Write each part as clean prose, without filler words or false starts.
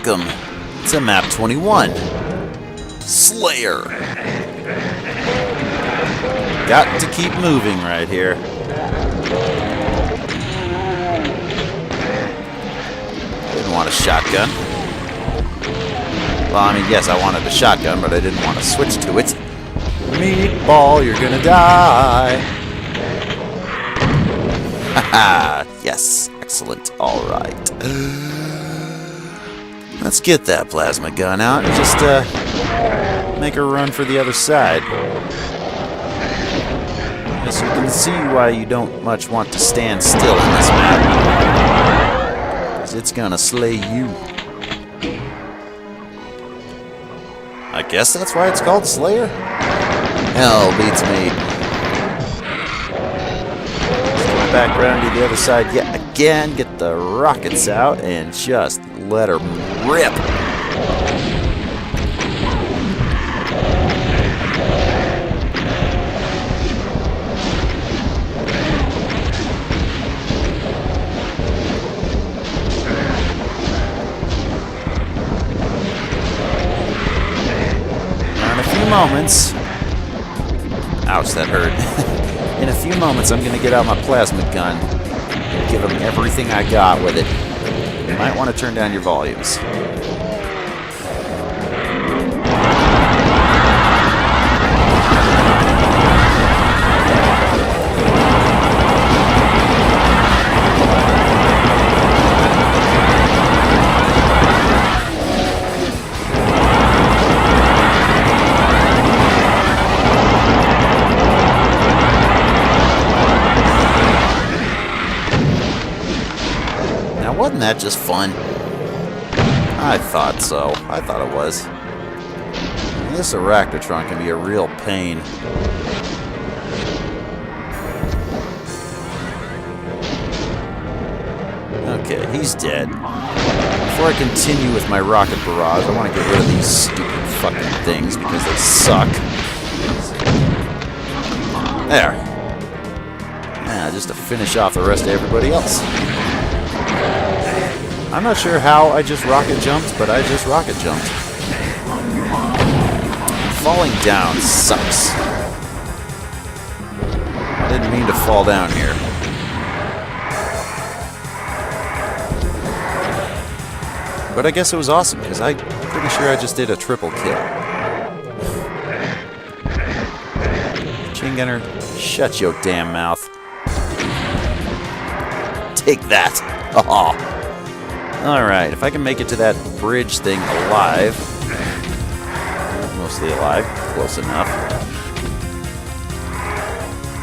welcome to map 21, Slayer. Got to keep moving right here. Didn't want a shotgun. Well, I mean, yes, I wanted a shotgun, but I didn't want to switch to it. Meatball, you're gonna die. Haha, yes, excellent, alright. Let's get that plasma gun out and just make a run for the other side. As you can see why you don't much want to stand still in this map. Because it's gonna slay you. I guess that's why it's called Slayer? Hell beats me. Let's get back around to the other side yet again, get the rockets out, and just let her rip. Moments. Ouch, that hurt. In a few moments, I'm going to get out my plasma gun and give them everything I got with it. You might want to turn down your volumes. Wasn't that just fun? I thought so. I thought it was. This Arachnotron can be a real pain. Okay, he's dead. Before I continue with my rocket barrage, I want to get rid of these stupid fucking things because they suck. There. Yeah, just to finish off the rest of everybody else. I'm not sure how I just rocket jumped, but I just rocket jumped. Falling down sucks. I didn't mean to fall down here. But I guess it was awesome, because I'm pretty sure I just did a triple kill. Chain gunner, shut your damn mouth. Take that. Oh. Alright, if I can make it to that bridge thing alive. Mostly alive, close enough.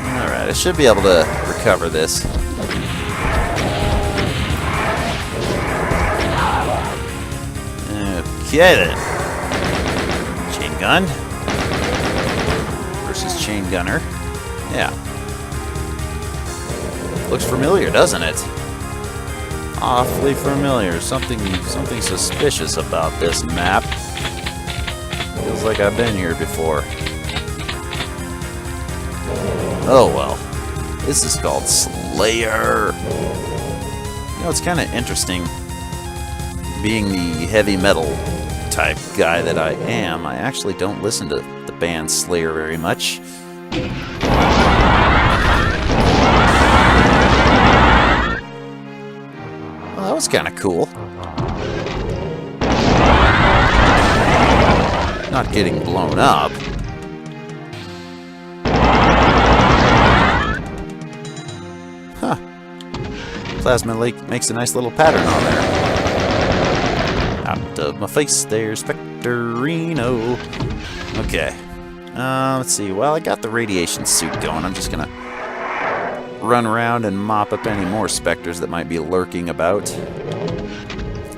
Alright, I should be able to recover this. Okay then. Chain gun. Versus chain gunner. Yeah. Looks familiar, doesn't it? Awfully familiar. Something suspicious about this map. Feels like I've been here before. Oh well. This is called Slayer. You know, it's kind of interesting. Being the heavy metal type guy that I am, I actually don't listen to the band Slayer very much. That was kind of cool. Not getting blown up. Huh. Plasma Lake makes a nice little pattern on there. Out of my face there, Spectorino. Okay. Let's see. Well, I got the radiation suit going. I'm just gonna run around and mop up any more specters that might be lurking about.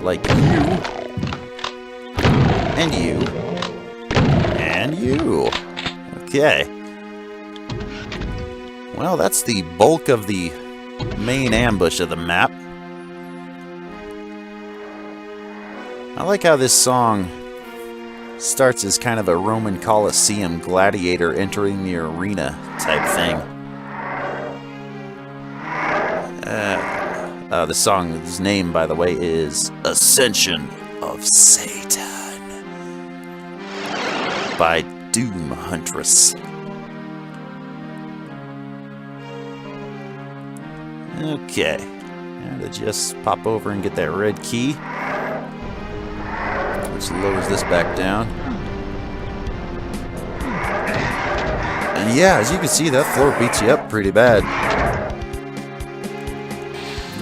Like you. And you. And you. Okay. Well, that's the bulk of the main ambush of the map. I like how this song starts as kind of a Roman Colosseum gladiator entering the arena type thing. The song's name, by the way, is Ascension of of Satan by Doom Huntress. Okay, and to just pop over and get that red key, which lowers this back down. And yeah, as you can see, that floor beats you up pretty bad.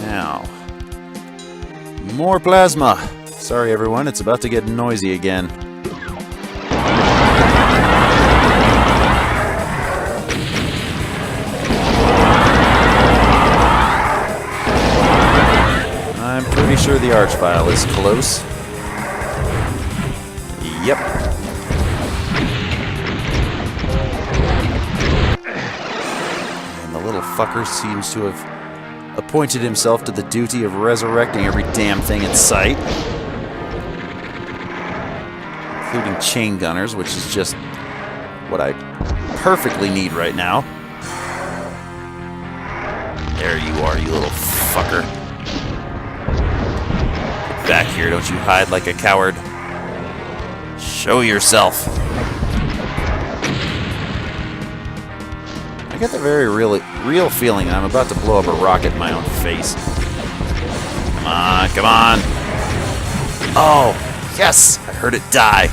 Now, more plasma. Sorry everyone, it's about to get noisy again. I'm pretty sure the archvile is close. Yep. And the little fucker seems to have appointed himself to the duty of resurrecting every damn thing in sight. Including chain gunners, which is just what I perfectly need right now. There you are, you little fucker. Get back here, don't you hide like a coward. Show yourself. I get the very real feeling that I'm about to blow up a rocket in my own face. Come on, come on. Oh, yes, I heard it die.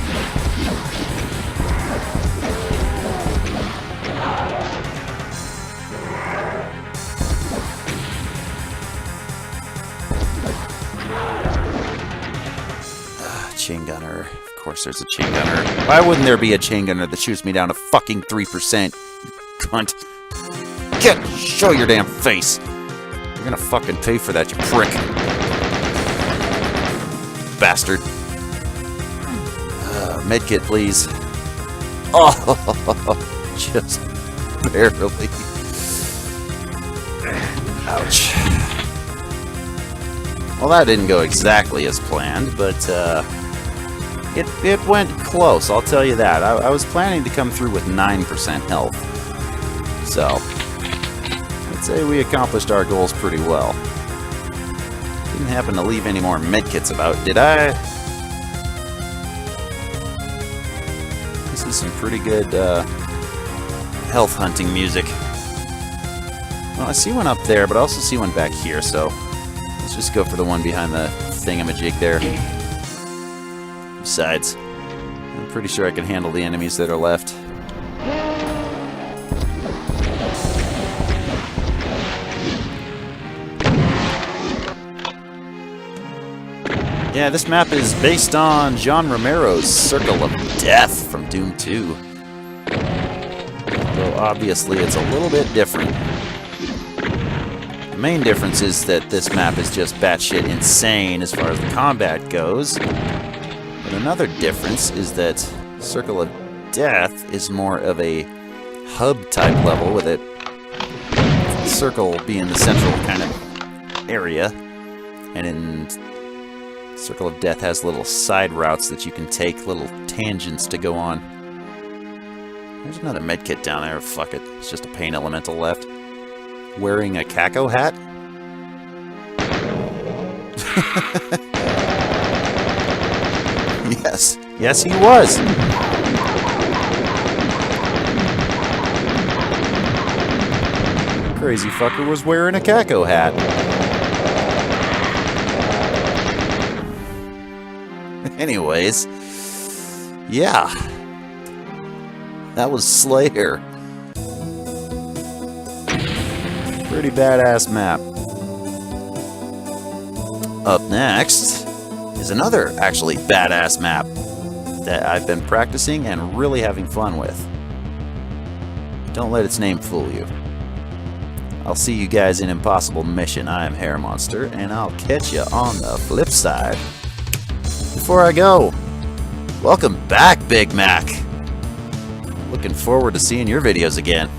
Chain gunner. Of course there's a chain gunner. Why wouldn't there be a chain gunner that shoots me down to fucking 3%? You cunt. Show your damn face. You're gonna fucking pay for that, you prick. Bastard. Medkit, please. Oh, just barely. Ouch. Well, that didn't go exactly as planned, but it went close, I'll tell you that. I was planning to come through with 9% health. So, I'd say we accomplished our goals pretty well. Didn't happen to leave any more medkits about, did I? This is some pretty good health hunting music. Well, I see one up there, but I also see one back here, so let's just go for the one behind the thingamajig there. Besides, I'm pretty sure I can handle the enemies that are left. Yeah, this map is based on John Romero's Circle of Death from Doom 2. Though obviously it's a little bit different. The main difference is that this map is just batshit insane as far as the combat goes. But another difference is that Circle of Death is more of a hub-type level, with it circle being the central kind of area. And in Circle of Death has little side routes that you can take, little tangents to go on. There's another medkit down there. Fuck it. It's just a pain elemental left. Wearing a CACO-HAT? Yes. Yes, he was. Crazy fucker was wearing a CACO-HAT. Anyways, yeah, that was Slayer. Pretty badass map. Up next is another actually badass map that I've been practicing and really having fun with. Don't let its name fool you. I'll see you guys in Impossible Mission. I am Hair Monster, and I'll catch you on the flip side. Before I go, welcome back, Big Mac. Looking forward to seeing your videos again.